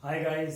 Hi guys,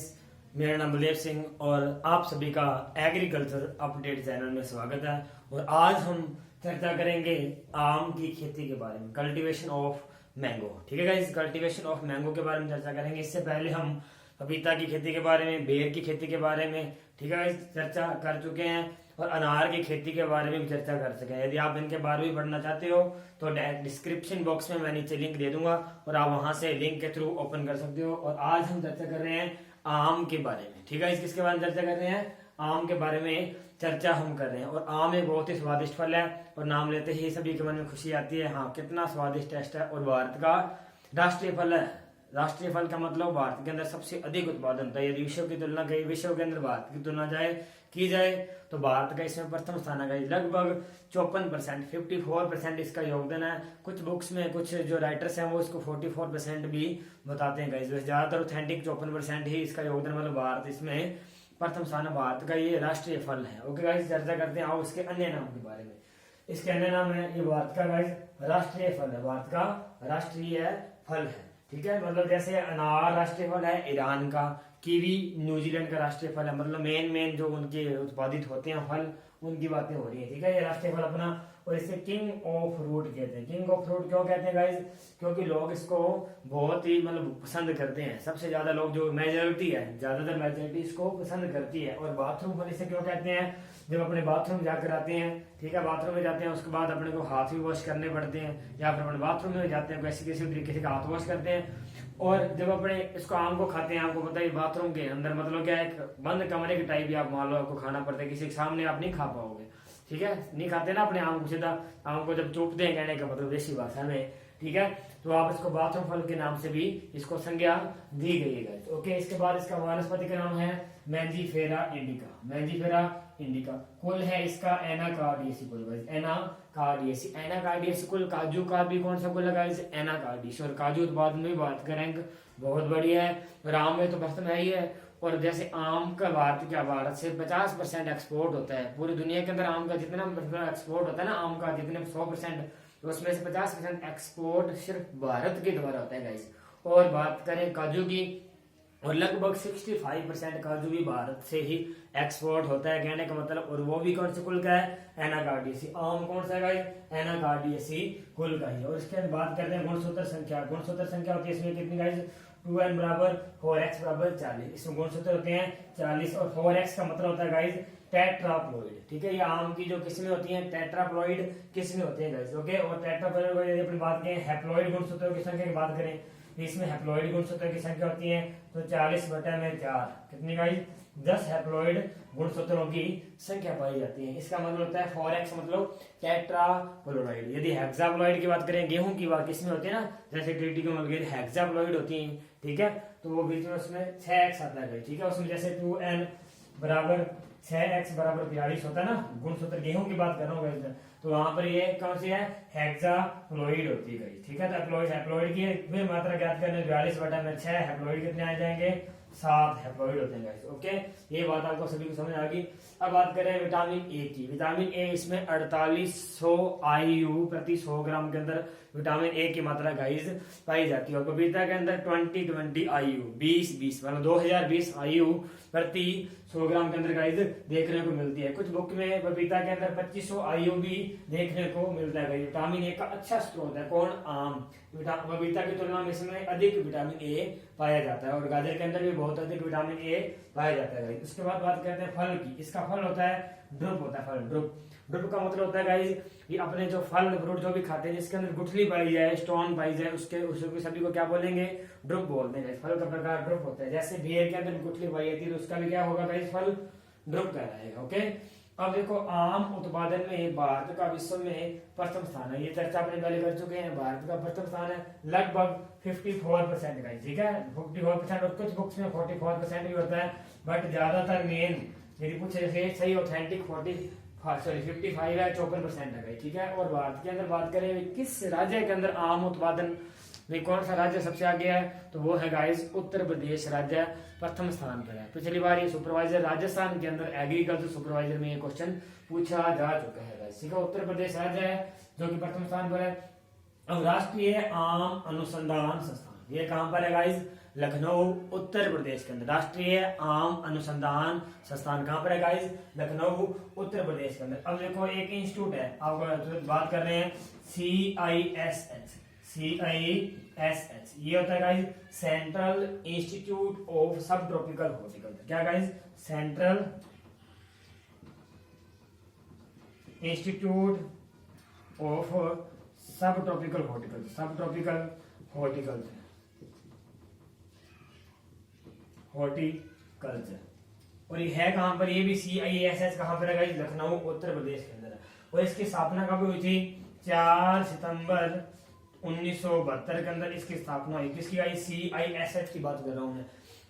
मेरा नाम बलदेव सिंह और आप सभी का एग्रीकल्चर अपडेट चैनल में स्वागत है। और आज हम चर्चा करेंगे आम की खेती के बारे में, कल्टीवेशन ऑफ मैंगो। ठीक है गाइस, कल्टीवेशन ऑफ मैंगो के बारे में चर्चा करेंगे। इससे पहले हम पपीता की खेती के बारे में, बेर की खेती के बारे में, ठीक है गाइस, चर्चा कर चुके हैं और अनार की खेती के बारे में भी चर्चा कर सके हैं। यदि आप इनके बारे में पढ़ना चाहते हो तो डिस्क्रिप्शन बॉक्स में मैं नीचे लिंक दे दूंगा और आप वहां से लिंक के थ्रू ओपन कर सकते हो। और आज हम चर्चा कर रहे हैं आम के बारे में। ठीक है, किसके बारे में चर्चा कर रहे हैं? आम के बारे में चर्चा हम कर रहे हैं। और आम एक बहुत ही स्वादिष्ट फल है और नाम लेते ही सभी के मन में खुशी आती है, हाँ कितना स्वादिष्ट टेस्ट है। और भारत का राष्ट्रीय फल है। राष्ट्रीय फल का मतलब भारत के अंदर सबसे अधिक उत्पादन होता है। यदि विश्व की तुलना कई विश्व के अंदर भारत की तुलना की जाए तो भारत का इसमें प्रथम स्थान है। लगभग 54%, 54% इसका योगदान है। कुछ बुक्स में कुछ जो राइटर्स हैं वो इसको 44% भी बताते हैं। गाइस ज्यादातर ऑथेंटिक 54% ही इसका योगदान, मतलब भारत इसमें प्रथम स्थान है। भारत का ये राष्ट्रीय फल है। ओके गाइस, चर्चा करते हैं आओ इसके अन्य नाम के बारे में। इसके अन्य नाम है, ये भारत का गाइस राष्ट्रीय फल है, भारत का राष्ट्रीय फल है। ठीक है, मतलब जैसे अनार राष्ट्रीय फल है ईरान का, कीवी न्यूजीलैंड का राष्ट्रीय फल है। मतलब मेन जो उनके उत्पादित होते हैं फल, उनकी बातें हो रही है। ठीक है, ये राष्ट्रीय फल अपना। और इसे किंग ऑफ फ्रूट कहते हैं। किंग ऑफ फ्रूट क्यों कहते हैं गाइस? क्योंकि लोग इसको बहुत ही मतलब पसंद करते हैं। सबसे ज्यादा लोग, जो मेजोरिटी है, ज्यादातर मेजोरिटी इसको पसंद करती है। और बाथरूम फल इसे क्यों कहते हैं? जब अपने बाथरूम जाकर आते हैं, ठीक है, बाथरूम में जाते हैं, उसके बाद अपने को हाथ भी वॉश करने पड़ते हैं, या फिर अपने बाथरूम में जाते हैं किसी किसी तरीके से हाथ वॉश करते हैं। और जब अपने इसको आम को खाते हैं, आपको पता है बाथरूम के अंदर मतलब क्या है, एक बंद कमरे के टाइप ही आप मान लो आपको खाना पड़ता है, किसी के सामने आप नहीं खा पाओगे। ठीक है, नहीं खाते ना अपने आम को, सीधा आम को जब चूपते हैं, कहने का मतलब देसी भाषा में। ठीक है, तो आप इसको बाथरूम फल के नाम से भी इसको संज्ञा दी गई है। ओके, इसके बाद इसका वानस्पति का नाम है मैंजीफेरा इंडिका। मैंजीफेरा इंडिका कुल है इसका एनाकार्डियेसी कुल। एनाकार्डियेसी, एनाकार्डियेसी कुल। काजू का भी कौन सा कुल लगा? एनाकार्डियेसी। और काजू उत्पादन में भारत का रैंक बहुत बढ़िया है। और आम में तो प्रथम है ही है। और जैसे आम का भारत से 50% एक्सपोर्ट होता है। पूरी दुनिया के अंदर आम का जितना एक्सपोर्ट होता है ना, आम का जितने 100%, तो उसमें से 50% एक्सपोर्ट सिर्फ भारत के द्वारा होता है गाइस। और बात करें काजू की, और लगभग 65% काजू भी भारत से ही एक्सपोर्ट होता है, कहने का मतलब। और वो भी कौन से कुल का है? एनाकार्डियेसी। आम कौन सा गाइस? एनाकार्डियेसी कुल का ही। और इसके बाद करते हैं गुणसूत्र संख्या। गुणसूत्र संख्या होती है इसमें कितनी गाइस? 2n बराबर 4x बराबर 40। इसमें गुणसूत्र होते हैं 40। और 4x का मतलब होता है गाइस टेट्राप्लॉइड। ठीक है, ये आम की जो किस्में होती हैं टेट्राप्लॉइड किस्में होती हैं गाइस। ओके, और टेट्राप्लॉइड यदि अपनी बात करें हैप्लॉइड गुणसूत्रों की संख्या की बात करें, इसमें हैप्लॉइड गुणसूत्र की संख्या होती है तो 40/4। कितनी गाइस? 10 हैप्लॉइड गुणसूत्रों की संख्या पाई जाती है। इसका मतलब होता है 4x मतलब टेट्राप्लॉइड। यदि हेक्साप्लॉइड की बात करें, गेहूं की बात किसमें होती है ना, जैसे क्रिटिकल हेक्साप्लॉइड होती है, ठीक है, तो वो बीच में उसमें 6x आता है। ठीक है, उसमें जैसे 2n बराबर 6x बराबर 42 होता है ना, गुणसूत्र गेहूं की बात कर रहा हूँ, तो वहां पर ये कौन सी है? हेक्साप्लॉइड होती है। ठीक है, तो हैप्लॉइड की फिर मात्रा ज्ञात करने 42/6 हैप्लॉइड कितने आ जाएंगे? 7 हैप्लॉइड होते हैं गाइस। ओके, ये बात आपको सभी को समझ आ गई। अब बात करें विटामिन ए की। विटामिन ए, इसमें 4800 IU प्रति 100 ग्राम के अंदर विटामिन ए की मात्रा गाइस पाई जाती है। और पपीता के अंदर 2020 IU 20 मतलब 2020 IU प्रति 100 ग्राम के अंदर गाइस देखने को मिलती है। कुछ बुक में पपीता के अंदर 2500 IU भी देखने को मिलता है। विटामिन ए का अच्छा स्रोत है कौन? आम। पपीता की तुलना में इसमें अधिक विटामिन ए पाया जाता है। और गाजर के अंदर भी बहुत अधिक विटामिन ए पाया जाता है। उसके बाद बात करते हैं फल की। इसका फल होता है ड्रुप होता है फल। ड्रुप का मतलब होता है गाइस, ये अपने जो फल फ्रूट जो भी खाते हैं जिसके अंदर गुठली पाई जाए, स्टोन पाई जाए, उसके सभी को क्या बोलेंगे? ड्रुप बोलते हैं। फल का प्रकार ड्रुप होता है। जैसे बेर के अंदर गुठली पाई जाती है तो उसका भी क्या होगा गाइस? फल ड्रुप कहलाएगा। ओके, अब देखो आम उत्पादन में भारत का विश्व में प्रथम स्थान है। ये चर्चा अपने पहले कर चुके हैं। भारत का प्रथम स्थान है लगभग 54% का। ठीक है, 54%। और कुछ बुक्स में 44% भी होता है, बट ज्यादातर मेन यदि पूछे सही ऑथेंटिक 55 है, 54% है। ठीक है, और भारत के अंदर बात करें किस राज्य के अंदर आम उत्पादन में कौन सा राज्य सबसे आगे है, तो वो है गाइस उत्तर प्रदेश राज्य प्रथम स्थान पर है। पिछली बार ये सुपरवाइजर राजस्थान के अंदर एग्रीकल्चर सुपरवाइजर में ये क्वेश्चन पूछा जा चुका है गाइस। ठीक है, उत्तर प्रदेश राज्य है जो कि प्रथम स्थान पर है। अब राष्ट्रीय आम अनुसंधान संस्थान। ये कहाँ पर है गाइज? लखनऊ उत्तर प्रदेश के अंदर। राष्ट्रीय आम अनुसंधान संस्थान कहाँ पर है गाइज? लखनऊ उत्तर प्रदेश के अंदर। अब देखो एक इंस्टीट्यूट है, आपको बात कर रहे हैं CISH। CISH ये होता है गाइज सेंट्रल इंस्टीट्यूट ऑफ सब ट्रॉपिकल हॉर्टिकल्चर। क्या गाइज? सेंट्रल इंस्टीट्यूट ऑफ सब ट्रॉपिकल हॉर्टिकल्चर। सब ट्रॉपिकल हॉर्टिकल्चर और ये है कहां पर? ये भी CISH कहां पर है गाइस? लखनऊ उत्तर प्रदेश के अंदर है। और इसकी स्थापना कब हुई थी? 4 सितंबर 1972 के अंदर इसकी स्थापना हुई। किसकी गाइस? CISH की बात कर रहा हूं मैं।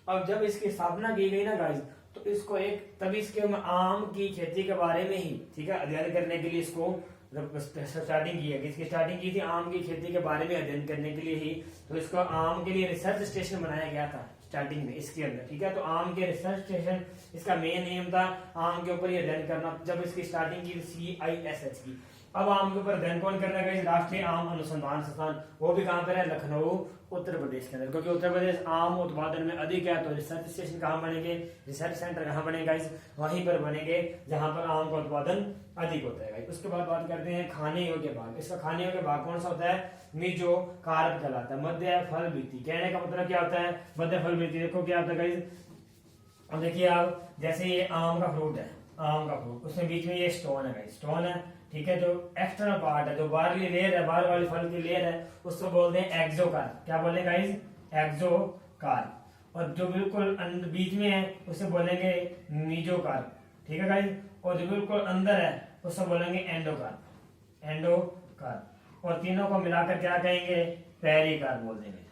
अब जब इसकी स्थापना की गई ना गाइस, तो इसको एक तभी इसके आम की खेती के बारे में ही, ठीक है, अध्ययन करने के लिए इसको स्टार्टिंग की है। किसकी स्टार्टिंग की थी? आम की खेती के बारे में अध्ययन करने के लिए ही। तो इसको आम के लिए रिसर्च स्टेशन बनाया गया था स्टार्टिंग में इसके अंदर, ठीक है। तो आम के रिसर्च स्टेशन इसका मेन एम था, आम के ऊपर ही अध्ययन करना। जब इसकी स्टार्टिंग की CISH की। अब आम के ऊपर अध्ययन कौन कर रहा है? राष्ट्रीय आम अनुसंधान संस्थान। वो भी कहां पर है? लखनऊ उत्तर प्रदेश के अंदर। क्योंकि उत्तर प्रदेश आम उत्पादन में अधिक है, तो रिसर्च स्टेशन कहां बनेंगे? रिसर्च सेंटर कहां बनेगा? वहीं पर बनेंगे जहां पर आम का उत्पादन अधिक होता है। उसके बाद बात करते हैं खाने योग्य भाग। इसका खाने योग्य भाग कौन सा होता है? मिजो कारक कहलाता है। मध्य फल बीती। कहने का मतलब क्या होता है? मध्य फल बीती। देखो क्या होता है गाइस, अब देखिए आप, जैसे ये आम का फ्रूट है, आम का फ्रूट, उसमें बीच में ये स्टोन है गाइस, स्टोन है, ठीक है। जो एक्सटर्नल पार्ट है, जो बाहरी लेयर है, बाहर वाली फल की लेयर है, उसको बोलते हैं एक्सोकार्प। क्या बोलेंगे गाइस? एक्सोकार्प। और जो बिल्कुल बीच में है उसे बोलेंगे मीजोकार्प, ठीक है गाइस। और जो बिल्कुल अंदर है उसको बोलेंगे एंडोकार्प, एंडोकार्प। और तीनों को मिलाकर क्या कहेंगे? पेरिकार्प बोल देंगे,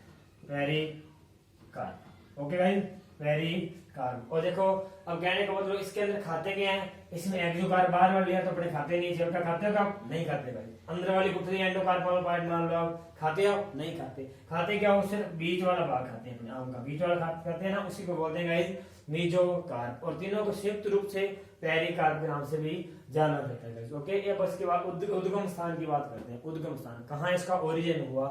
पेरिकार्प। Okay guys, pericarp. और देखो अब कहने का मतलब इसके अंदर खाते क्या है? इसमें एक्सोकार्प बाहर वाली है तो अपने खाते नहीं, जेब का खाते हो आप? नहीं खाते भाई। अंदर वाली पुतली एंडोकार्प वाला पार्ट मान लो आप, खाते हो? नहीं खाते। खाते क्या हो? सिर्फ बीच वाला भाग खाते हैं, अपने आम का बीच वाला खाते हैं ना, उसी को बोलते हैं गाइस मीजोकार्प। और तीनों को संयुक्त रूप से पेरिकार्प के नाम से भी जाना जाता है गाइस। ओके, ये बस के बाद उद्गम स्थान की बात करते हैं। उद्गम स्थान कहाँ इसका ओरिजिन हुआ?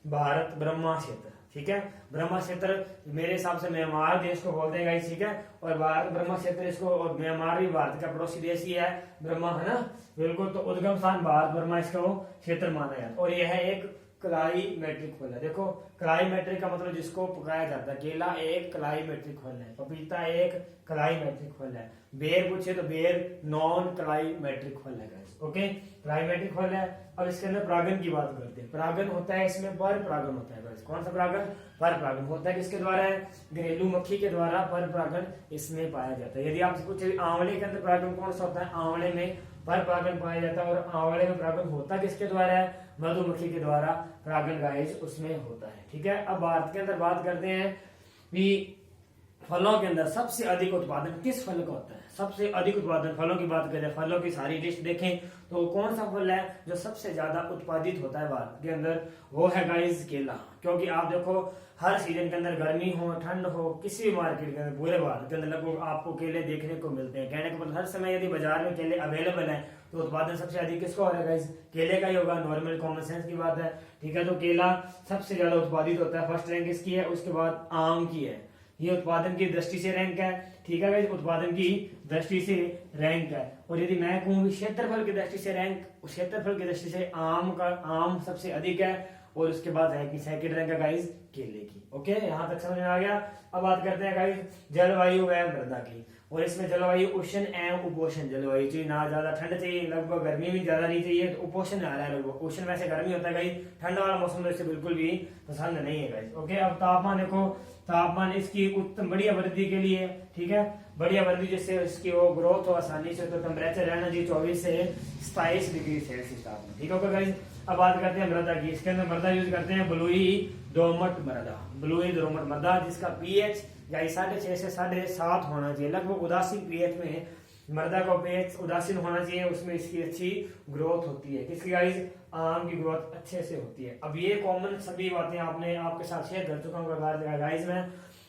भारत ब्रह्मा क्षेत्र, ठीक है। ब्रह्मा क्षेत्र मेरे हिसाब से म्यांमार देश को बोलते हैं गाइस, ठीक है। और भारत ब्रह्मा क्षेत्र इसको, और म्यांमार भी भारत का पड़ोसी देश ही है, ब्रह्मा है ना, बिल्कुल। तो उद्गम स्थान भारत ब्रह्मा इसका वो क्षेत्र माना जाता है। और यह है एक क्लाइमेट्रिक फल है। देखो क्लाइमेट्रिक का मतलब जिसको पकाया जाता है। केला एक क्लाइमेट्रिक फल है, पपीता एक क्लाइमेट्रिक फल है। बेर पूछे तो बेर नॉन क्लाइमेट्रिक फल है गाइस। ओके, क्लाइमेट्रिक फल है। अब इसके अंदर परागन की बात करते हैं। परागन होता है इसमें, पर परागन होता है गाइस। कौन सा परागन? पर परागन होता है। किसके द्वारा है? घरेलू मक्खी के द्वारा पर परागन इसमें पाया जाता है। यदि आपसे पूछे आंवले के अंदर परागन कौन सा होता है? आंवले में पर परागन पाया जाता है। और आंवले में परागन होता किसके द्वारा है? मधुमक्खी के द्वारा परागन गाइस उसमें होता है, ठीक है। अब भारत के अंदर बात करते हैं कि फलों के अंदर सबसे अधिक उत्पादन किस फल का होता है? सबसे अधिक उत्पादन फलों की बात करें, फलों की सारी लिस्ट देखें तो कौन सा फल है जो सबसे ज्यादा उत्पादित होता है भारत के अंदर? वो है गाइस केला। क्योंकि आप देखो हर सीजन के अंदर, गर्मी हो ठंड हो, किसी भी मार्केट के अंदर, पूरे भारत के अंदर लगभग आपको केले देखने को मिलते हैं। कहने का मतलब हर समय यदि बाजार में केले अवेलेबल है तो उत्पादन सबसे अधिक किसका हो रहा है गाइस? केले का ही होगा। नॉर्मल कॉमन सेंस की बात है, ठीक है। तो केला सबसे ज्यादा उत्पादित होता है। फर्स्ट रैंक इसकी है, उसके बाद आम की है। ये उत्पादन की दृष्टि से रैंक है, ठीक है गाइस, उत्पादन की दृष्टि से रैंक है। और यदि मैं कहूँ क्षेत्रफल की दृष्टि से रैंक, क्षेत्रफल की दृष्टि से आम सबसे अधिक है। और उसके बाद है कि सेकंड रैंक है गाइस केले की। ओके, यहाँ तक समझ में आ गया। अब बात करते हैं गाइस जलवायु व मृदा की। और इसमें जलवायु उष्ण एवं उपोष्ण जलवायु चाहिए, ना ज्यादा ठंड चाहिए, लगभग गर्मी भी ज्यादा नहीं चाहिए, तो उपोष्ण आ रहा है लगभग। उष्ण वैसे गर्मी होता है गाइस, ठंड वाला मौसम तो बिल्कुल भी पसंद नहीं है गाइस। ओके, अब तापमान देखो, तापमान इसकी उत्तम बढ़िया वृद्धि के लिए, ठीक है, बढ़िया वृद्धि जिससे इसकी वो ग्रोथ हो आसानी से, तो टेम्परेचर रहना जी 24 से 27 डिग्री सेल्सियस तापमान, ठीक होगा गाइस। अब बात करते हैं मृदा की। इसके अंदर मृदा यूज करते हैं बलुई दोमट मृदा, बलुई दोमट मृदा, जिसका पीएच या 6.5 से 7.5 होना चाहिए। लगभग उदासीन पीएच में मृदा का पीएच उदासीन होना चाहिए, उसमें इसकी अच्छी ग्रोथ होती है। किसकी गाइस? आम की ग्रोथ अच्छे से होती है। अब ये कॉमन सभी बातें आपने आपके साथ शेयर कर चुका हूँ गाइस। मैं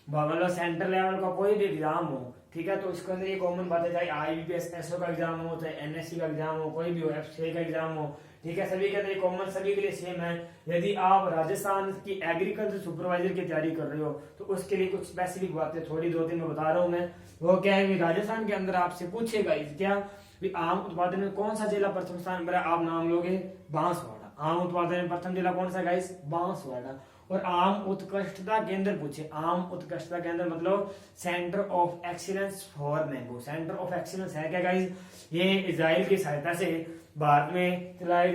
मतलब सेंट्रल लेवल का कोई भी एग्जाम हो, ठीक है। तो इसके अंदर ये कॉमन बात है, चाहे IBPS SO का एग्जाम हो, चाहे NSC का एग्जाम हो, कोई भी हो, FCI का एग्जाम हो, ठीक है, सभी के अंदर कॉमन, सभी के लिए सेम है। यदि आप राजस्थान की एग्रीकल्चर सुपरवाइजर की तैयारी कर रहे हो तो उसके लिए कुछ स्पेसिफिक बातें थोड़ी 2-3 मैं बता रहा हूँ मैं। वो क्या है, राजस्थान के अंदर आपसे पूछेगा क्या भी आम उत्पादन में कौन सा जिला प्रथम स्थान पर है, आप नाम लोगे बांसवाड़ा। आम उत्पादन में प्रथम जिला कौन सा गाइस, बांसवाड़ा। और आम उत्कृष्टता केंद्र पूछे, आम उत्कृष्टता केंद्र मतलब centre of excellence for mango. Centre of excellence है क्या गाइस, ये इजराइल की सहायता से भारत में चलाए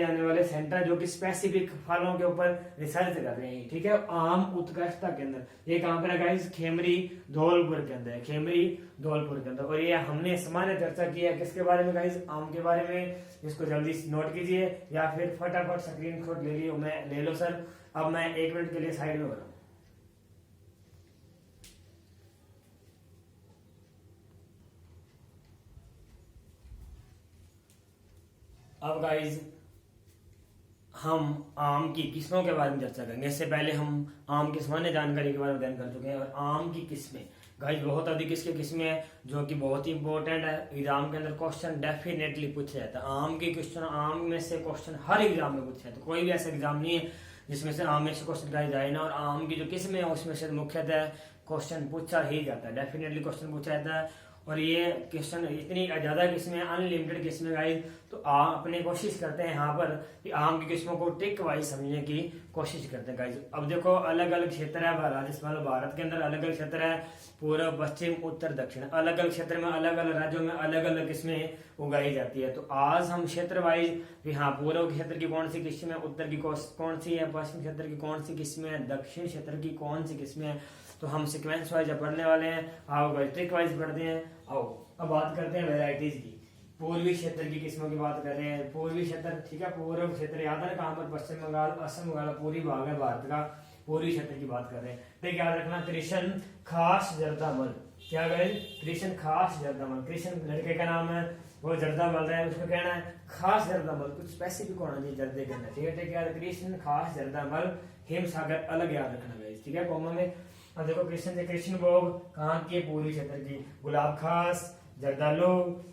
जाने वाले सेंटर जो कि स्पेसिफिक फलों के ऊपर रिसर्च कर रहे हैं, ठीक है। आम उत्कृष्टता केंद्र ये कहां पर है गाइस, खेमरी धौलपुर के अंदर है, खेमरी धौलपुर के अंदर। और ये हमने सामान्य चर्चा की है किसके बारे में गाइस, आम के बारे में। इसको जल्दी नोट कीजिए या फिर फटाफट स्क्रीनशॉट ले लियो, मैं ले लो सर। अब मैं 1 मिनट के लिए साइड में हो रहा हूं। अब गाइज हम आम की किस्मों के बारे में चर्चा करेंगे। इससे पहले हम आम की सामान्य जानकारी के बारे में अध्ययन कर चुके हैं। और आम की किस्में गाइज बहुत अधिक इसके किस्में हैं जो कि बहुत ही इंपॉर्टेंट है, एग्जाम के अंदर क्वेश्चन डेफिनेटली पूछा जाता है। आम की क्वेश्चन, आम में से क्वेश्चन हर एग्जाम में पूछा जाता है, कोई भी ऐसा एग्जाम नहीं है जिसमें से आम में से क्वेश्चन गाइज आए ना। और आम की जो किस्में है उसमें से मुख्यतः क्वेश्चन पूछा ही जाता है, डेफिनेटली क्वेश्चन पूछा जाता है। और ये क्वेश्चन इतनी ज्यादा किस्में, अनलिमिटेड किस्में गाइज, तो आप अपनी कोशिश करते हैं यहाँ पर कि आम की किस्मों को ट्रिक वाइज समझने की कोशिश करते हैं गाइज। अब देखो अलग अलग क्षेत्र है राजस्थान, भारत के अंदर अलग अलग क्षेत्र है, पूर्व पश्चिम उत्तर दक्षिण, अलग अलग क्षेत्र में अलग अलग राज्यों में अलग अलग किस्में उगाई जाती है। तो आज हम क्षेत्र वाइज हाँ पूर्व क्षेत्र की कौन सी किस्म है, उत्तर की कौन सी है, पश्चिम क्षेत्र की कौन सी किस्में है, दक्षिण क्षेत्र की कौन सी किस्में है, तो हम सीक्वेंस वाइज पढ़ने वाले हैं। आओ ट्रिक वाइज पढ़ते हैं। आओ अब बात करते हैं वेराइटीज की। पूर्वी क्षेत्र की किस्मों की बात कर रहे हैं। पूर्वी क्षेत्र, ठीक है, पूर्व क्षेत्र याद है कहां पर, पश्चिम बंगाल, असम बंगाल, पूरी भाग है भारत का, पूर्वी क्षेत्र की बात कर रहे हैं। ठीक, याद रखना कृष्ण खास जर्दामल, क्या गए, कृष्ण खास जर्दामल, कृष्ण लड़के का नाम है, वो जर्दा बोल रहा है, उसको कहना है खास जर्दामल, कुछ स्पेसिफिक होना चाहिए जर्दे के अंदर, ठीक है। ठीक है, कृष्ण खास जर्दामल हिम सागर अलग याद रखना गाइस, ठीक है, कॉमा में। अब देखो कृष्ण से कृष्ण भोग कहाँ के, पूर्वी क्षेत्र की, गुलाब खास, जर्दालू,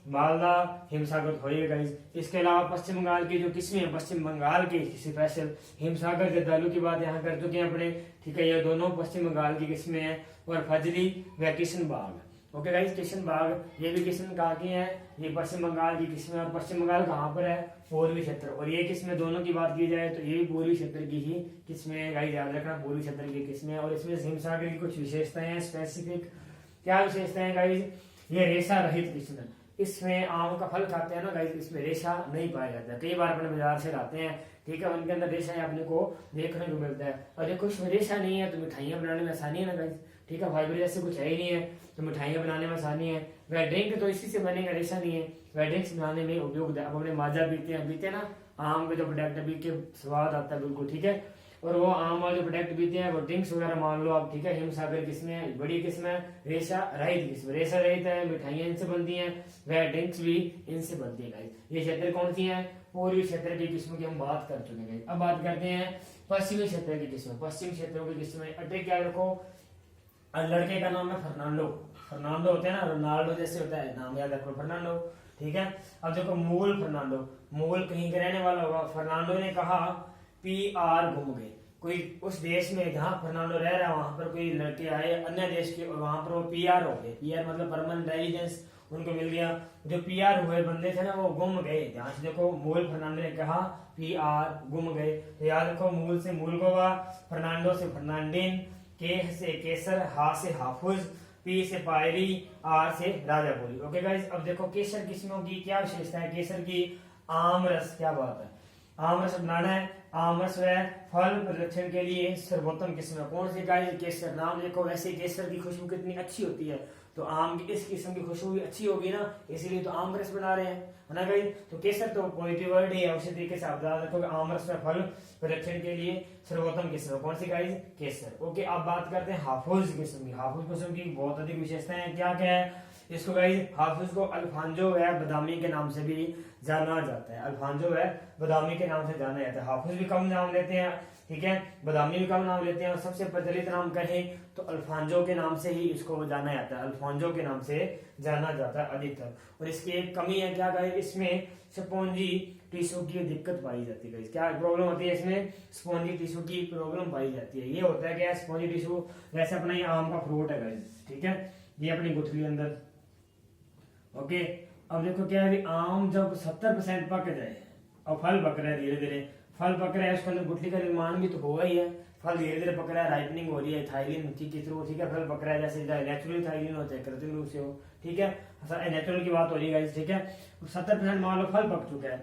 मालदा, हिमसागर होइए गाइस। इसके अलावा पश्चिम बंगाल की जो किस्में हैं, पश्चिम बंगाल की स्पेशल हिमसागर जर्दालू की बात यहाँ कर चुके हैं अपने, ठीक है, ये दोनों पश्चिम बंगाल की किस्में हैं। और फजली व किशन बाग, ओके गाइस, किशन बाग ये भी किस्म कहाँ की है, ये पश्चिम बंगाल की किस्में। और पश्चिम बंगाल कहाँ पर है, पूर्वी क्षेत्र। और ये किस्में दोनों की बात की जाए तो ये भी पूर्वी क्षेत्र की ही किस्में गाइस, याद रखना पूर्वी क्षेत्र की किस्में। और इसमें हिमसागर की कुछ विशेषताएं हैं स्पेसिफिक, क्या विशेषताएं गाइस, ये रेशा रहित किस्म, इसमें आम का फल खाते हैं ना गाइस, इसमें रेशा नहीं पाया जाता है। कई बार अपने बाजार से लाते हैं, ठीक है, उनके अंदर रेशा अपने को देखने को मिलता है। और देखो इसमें रेशा नहीं है तो मिठाइयाँ बनाने में आसानी है ना गाइस, ठीक है, फाइबर जैसे कुछ है ही नहीं है तो मिठाइयाँ बनाने में आसानी है। वह ड्रिंक तो इसी से बनेगा, रेशा नहीं है, वह ड्रिंक्स बनाने में उपयोग है। अब अपने माजा पीते हैं ना, आम के जो प्रोडक्ट पी के स्वाद आता है बिल्कुल, ठीक है। और वो आम वाले जो प्रोडक्ट पीते हैं वो ड्रिंक्स वगैरह मान लो आप, ठीक है। हिमसागर किस्में बड़ी किस्म है, रेशा रहित किस्म, रेशा रहित है, मिठाइयाँ इनसे बनती हैं, वह ड्रिंक्स भी इनसे बनती है। ये क्षेत्र कौन सी है, पूर्वी क्षेत्र की किस्मों की हम बात कर चुके हैं। अब बात करते हैं पश्चिमी क्षेत्र की किस्में, पश्चिम क्षेत्रों की किस्में। अटे क्या रखो, लड़के का नाम है फर्नांडो, फर्नांडो होते हैं ना, रोनाल्डो जैसे होता है, नाम याद रखो फर्नांडो, ठीक है। अब देखो मूल फर्नांडो, मूल कहीं का रहने वाला होगा। फर्नांडो ने कहा PR घूम गए, कोई उस देश में जहाँ फर्नांडो रह रहा है वहां पर कोई लड़के आए अन्य देश के, और वहां पर वो PR हो गए। PR मतलब परमानेंट रेजिडेंस उनको मिल गया। जो PR हुए बंदे थे ना वो गुम गए। ध्यान से देखो, मूल फर्नांडो ने कहा PR गुम गए, तो याद रखो मूल से मूल गोवा, फर्नांडो से फर्नांडिन, के से केसर, हा से हाफुज, पी से पायरी, R से राजापुरी, ओके गाइस। अब देखो केसर किस्मों की क्या विशेषता है, केसर की आम रस, क्या बात है, आम रस बनाना है। आम रस व फल प्रदर्शन के लिए सर्वोत्तम किस्म है, कौन सी गाइस, केसर। नाम देखो, वैसे केसर की खुशबू कितनी अच्छी होती है, तो आम की इस किस्म की खुशबू भी अच्छी होगी ना, इसीलिए तो आम रस बना रहे हैं, है ना गाइस। तो केसर तो पॉजिटिव वर्ड है, उसी तरीके से आप याद रखोगे आम रस व फल प्रदर्शन के लिए सर्वोत्तम किस्म कौन सी गाइस, केसर, ओके। अब बात करते हैं हाफुज किस्म की। हाफुज किस्म की बहुत अधिक विशेषताएं हैं, क्या क्या है, इसको गाइस हाफिज को अल्फांजो व बदामी के नाम से भी जाना जाता है। अल्फांजो व बदामी के नाम से जाना जाता है। हाफिज भी कम नाम लेते हैं, ठीक है, बदामी भी कम नाम लेते हैं, और सबसे प्रचलित नाम कहें तो अल्फांजो के नाम से ही इसको जाना जाता है। अल्फांजो के नाम से जाना जाता है अधिकतर। और इसकी एक कमी है क्या गाइस, इसमें स्पॉन्जी टिश्यू की दिक्कत पाई जाती है। क्या प्रॉब्लम होती है इसमें, स्पॉन्जी टिश्यू की प्रॉब्लम पाई जाती है। ये होता है क्या, स्पॉन्जी टिश्यू जैसे अपना ये आम का फ्रूट है गाइस, ठीक है, ये अपनी गुठली अंदर, ओके। अब देखो क्या है, आम जब 70% पक जाए और फल पक रहा है, धीरे धीरे फल पक रहा है, उसके अंदर गुठली का निर्माण भी तो हुआ ही है, फल धीरे धीरे पक रहा है, राइपनिंग हो रही है, थाइलिन के थ्रू, ठीक है, फल पक रहा है, जैसे नेचुरल थाइलिन होता है, कृत्रिम रूप से हो, ठीक है, नेचुरल की बात हो रही है, ठीक है। 70% मान लो फल पक चुका है,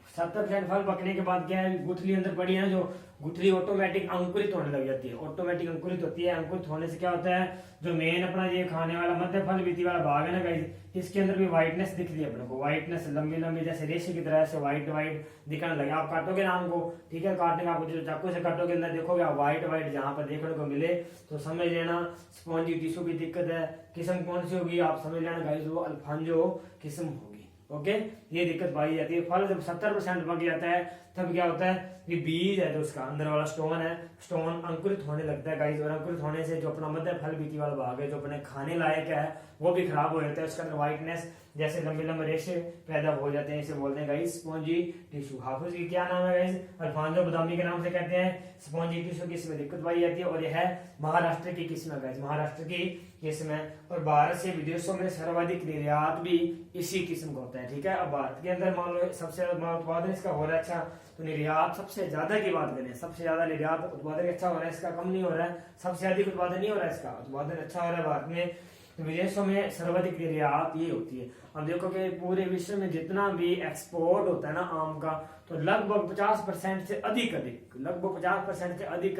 70% फल पकने के बाद क्या है, गुठली अंदर पड़ी है ना, जो गुठली ऑटोमेटिक अंकुरित होने लग जाती है, ऑटोमेटिक अंकुरित होती है। अंकुरित होने से क्या होता है, जो मेन अपना ये खाने वाला मध्य फल बीती वाला भाग है ना गाइस, इसके अंदर भी व्हाइटनेस दिखती है अपने को, व्हाइटनेस लंबी लंबी जैसे रेशे की तरह से व्हाइट व्हाइट दिखने लगे। आप काटोगे ना आम को, ठीक है, काटने का आपको चाकू से काटोगे, अंदर देखोगे आप व्हाइट व्हाइट जहां पर देखने को मिले तो समझ लेना स्पॉन्जी टिश्यू की दिक्कत है। किस्म कौन सी होगी आप समझ लेना गाइस, वो अल्फांजो किस्म होगी, ओके। ये दिक्कत पाई जाती है। फल जब 70% पक जाता है तब क्या होता है, ये बीज है जो उसका अंदर वाला स्टोन है, स्टोन अंकुरित होने लगता है गाइस, और अंकुरित होने से जो अपना मध्य फल बीती वाला भाग है जो अपने खाने लायक है वो भी खराब हो जाता है, उसके अंदर व्हाइटनेस जैसे लंबे लंबे रेशे पैदा हो जाते हैं, इसे बोलते हैं गाइस स्पॉन्जी टिश्यू। हाफिज की क्या नाम है गाइस, अल्फांजो बदामी के नाम से कहते हैं। स्पॉन्जी टिश्यू की इसमें दिक्कत पाई जाती है, और यह है महाराष्ट्र की किस्म है गाइस, महाराष्ट्र की किस्म है, और भारत से विदेशों में सर्वाधिक निर्यात भी इसी किस्म का होता है, ठीक है। अब भारत के अंदर मान लो सबसे ज्यादा उत्पादन इसका हो रहा है, अच्छा, तो निर्यात सबसे ज्यादा की बात करें, सबसे ज्यादा निर्यात उत्पादन अच्छा हो रहा है, इसका कम नहीं हो रहा है, सबसे अधिक उत्पादन नहीं हो रहा है, इसका उत्पादन अच्छा हो रहा है भारत में, तो विदेशों में सर्वाधिक निर्यात ये होती है। अब देखो कि पूरे विश्व में जितना भी एक्सपोर्ट होता है ना आम का, तो लगभग 50% से अधिक लगभग 50% से अधिक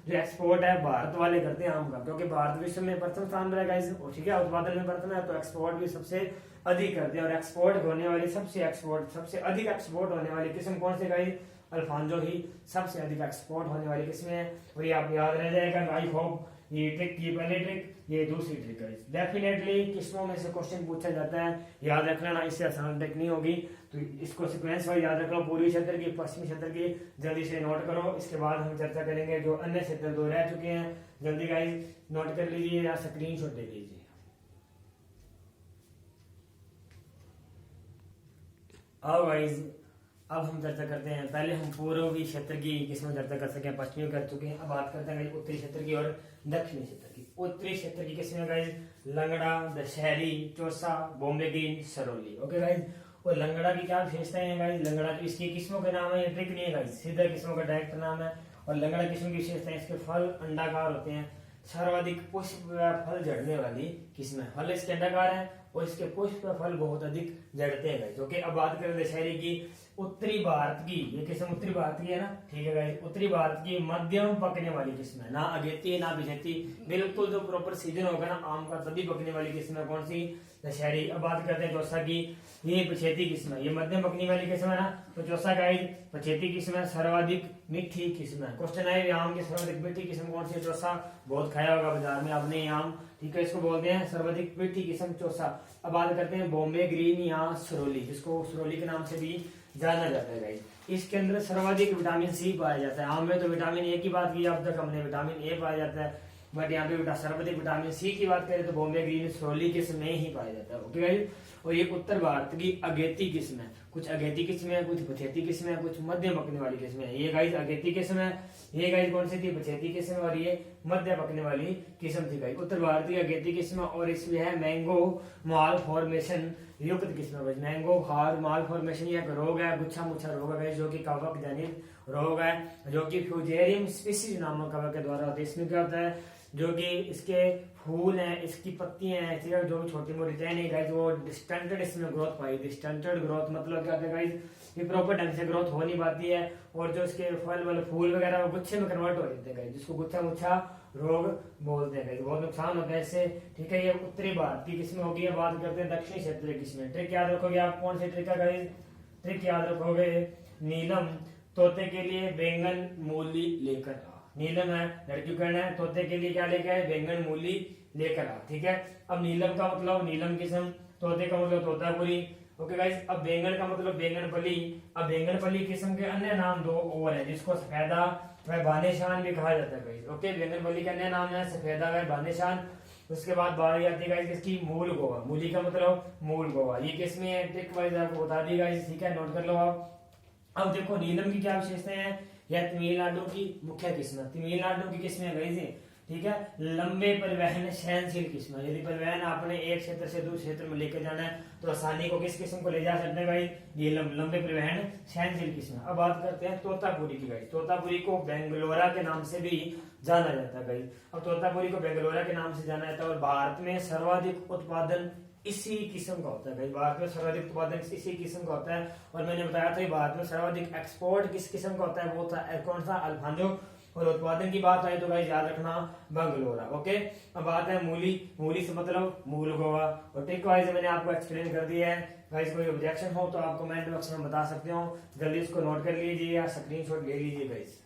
जो एक्सपोर्ट है भारत वाले करते हैं आम का, क्योंकि भारत विश्व में प्रथम स्थान रहेगा इस, ठीक है, उत्पादन में प्रथम है, तो एक्सपोर्ट भी सबसे अधिक करते हैं। और एक्सपोर्ट होने वाली सबसे अधिक एक्सपोर्ट होने वाली किस्म कौन सी गाइस, अल्फांजो ही सबसे अधिक एक्सपोर्ट होने वाली किस्म है। और ये आप याद रह जाएगा, आई होप ये ट्रिक की पहली ट्रिक, ये दूसरी ट्रिक है। डेफिनेटली किस्मों में से क्वेश्चन पूछा जाता है, याद रख लेना, इससे आसान ट्रिक नहीं होगी, तो इसको सीक्वेंस वाइज याद रख लो, पूर्वी क्षेत्र की पश्चिमी क्षेत्र की जल्दी से नोट करो। इसके बाद हम चर्चा करेंगे जो अन्य क्षेत्र दो रह चुके हैं, जल्दी गाइस नोट कर लीजिए या स्क्रीनशॉट ले लीजिए। आओ गाइस अब हम चर्चा करते हैं, पहले हम पूर्वी क्षेत्र की किस्में चर्चा कर सके, पश्चिमी कर चुके हैं, अब बात करते हैं उत्तरी क्षेत्र की और दक्षिणी क्षेत्र की। उत्तरी क्षेत्र की किस्में guys Langra, Dasheri, Chausa, Bombay green, Saroli, okay guys. और लंगड़ा की क्या विशेषताएं हैं गाइस, लंगड़ा जो इसकी किस्मों के नाम है, ये ट्रिक नहीं है गाइस, सीधा किस्मों का डायरेक्ट नाम है। और लंगड़ा किस्म की विशेषताएं, इसके फल अंडाकार होते हैं, सर्वाधिक पुष्प फल झड़ने वाली किस्म है, फल इसके अंडाकार है और इसके पुष्प फल बहुत अधिक जड़ते हैं। जो कि अब बात करें दशहरी की, उत्तरी भारत की ये किस्म उत्तरी भारत की है ना, ठीक है गाइस, उत्तरी भारत की मध्यम पकने वाली किस्म है, ना अगेती ना बिछेती, बिल्कुल जो प्रॉपर सीजन होगा ना आम का तभी पकने वाली किस्म है, कौन सी, दशहरी। अब बात करते हैं चौसा की, ये पछेती किस्म है, ये मध्यम पकने वाली किस्म है ना, तो चौसा गाइस पछेती किस्म है, सर्वाधिक मीठी किस्म है। क्वेश्चन है आम की सर्वाधिक मीठी किस्म कौन सी है, चौसा, बहुत खाया होगा बाजार में आपने आम, ठीक है, इसको बोलते हैं सर्वाधिक मीठी किस्म चौसा। अब बात करते हैं बॉम्बे ग्रीन या सरोली, जिसको सरोली के नाम से भी जाना जाता है गाइस। इसके अंदर सर्वाधिक विटामिन सी पाया जाता है, आम में तो विटामिन ए की बात की अब तक हमने, विटामिन ए पाया जाता है, बट यहाँ पे सर्वाधिक विटामिन सी की बात करें तो बॉम्बे ग्रीन सरोली किस्म में ही पाया जाता है, ओके गाइस। और ये उत्तर भारत की अगेती किस्म है, कुछ अगेती किस्म है, कुछ पछेती किस्म है, कुछ मध्य पकने वाली किस्म है। ये गाइस अगेती किस्म है, ये गाइस कौन सी थी, पछेती किस्म, और ये मध्य पकने वाली किस्म थी गाइस, उत्तर भारत की अगेती किस्म। और इसमें है मैंगो माल फॉर्मेशन युक्त किस्म है, मैंगो माल फॉर्मेशन ये एक रोग है, गुच्छा मुच्छा रोग है जो कि कवक जनित रोग है, जो कि फ्यूजेरियम स्पीसीज नामक कवक के द्वारा होता है। इसमें क्या होता है, जो कि इसके फूल हैं, इसकी पत्तियां हैं, ठीक है, जो भी छोटी मोटी टहनी है गाइस, वो डिस्टेंटेड इसमें ग्रोथ पाई, डिस्टेंटेड ग्रोथ मतलब क्या होता है गाइस, ये प्रॉपर ढंग से ग्रोथ हो नहीं पाती है, और जो इसके फल वाले फूल वगैरह वो गुच्छे में कन्वर्ट हो जाते हैं गाइस, जिसको गुच्छा मुच्छा रोग बोलते हैं गाइस, बहुत नुकसान होता है इससे, ठीक है। ये उत्तरी भारत की किस्में होगी। बात करते हैं दक्षिणी क्षेत्र की किस्में। ट्रिक याद रखोगे आप, कौन सी ट्रिक है गाइस, ट्रिक याद रखोगे, नीलम तोते के लिए बैंगन मूली लेकर आ, नीलम है, लड़की को कहना है तोते के लिए क्या लेके आए, बैंगन मूली लेकर आ। ठीक है, अब नीलम का मतलब नीलम किस्म, तोते का मतलब तोतापुरी। ओके गाइस, अब बैंगन का मतलब बैंगनपली। अब बैंगनपली किस्म के अन्य नाम दो और है, जिसको सफेदा व बानेशान भी कहा जाता है गाइस। ओके, बैंगनपली के अन्य नाम है सफेदा व बानेशान। उसके बाद बारी आती है गाइस किसकी, मूल गोवा। मूली का मतलब मूल गोवा। ये किस में है, ट्रिक वाइज आपको बता दी गाइस। ठीक है, नोट कर लो आप। अब देखो नीलम की क्या विशेषताएं हैं, यह तमिलनाडु की मुख्य किस्म है। तमिलनाडु की किस्म है गाइस। ठीक है, लंबे परिवहन सहनशील किस्म। यदि परिवहन आपने एक क्षेत्र से दूसरे क्षेत्र में लेकर जाना है तो आसानी को किस किस्म को ले जा सकते हैं भाई, ये लंबे परिवहन सहनशील किस्म। अब बात करते हैं तोतापुरी की गाइस। तोतापुरी को बेंगलोरा के नाम से भी जाना जाता है गाइस। अब तोतापुरी को बेंगलोरा के नाम से जाना जाता है और भारत में सर्वाधिक उत्पादन इसी किस्म का होता है भाई। भारत में सर्वाधिक उत्पादन इसी किस्म का होता है। और मैंने बताया था भारत में सर्वाधिक एक्सपोर्ट किस किस्म का होता है, वो था कौन सा, अल्फांजो। और उत्पादन की बात आई तो गाइस याद रखना बंगलोरा। ओके, अब बात है मूली। मूली से मतलब मूल गोवा। और ट्रिक वाइज मैंने आपको एक्सप्लेन कर दिया है गाइस। कोई ऑब्जेक्शन हो तो आप कमेंट बॉक्स में बता सकते हो। जल्दी इसको नोट कर लीजिए या स्क्रीनशॉट ले लीजिए गाइस।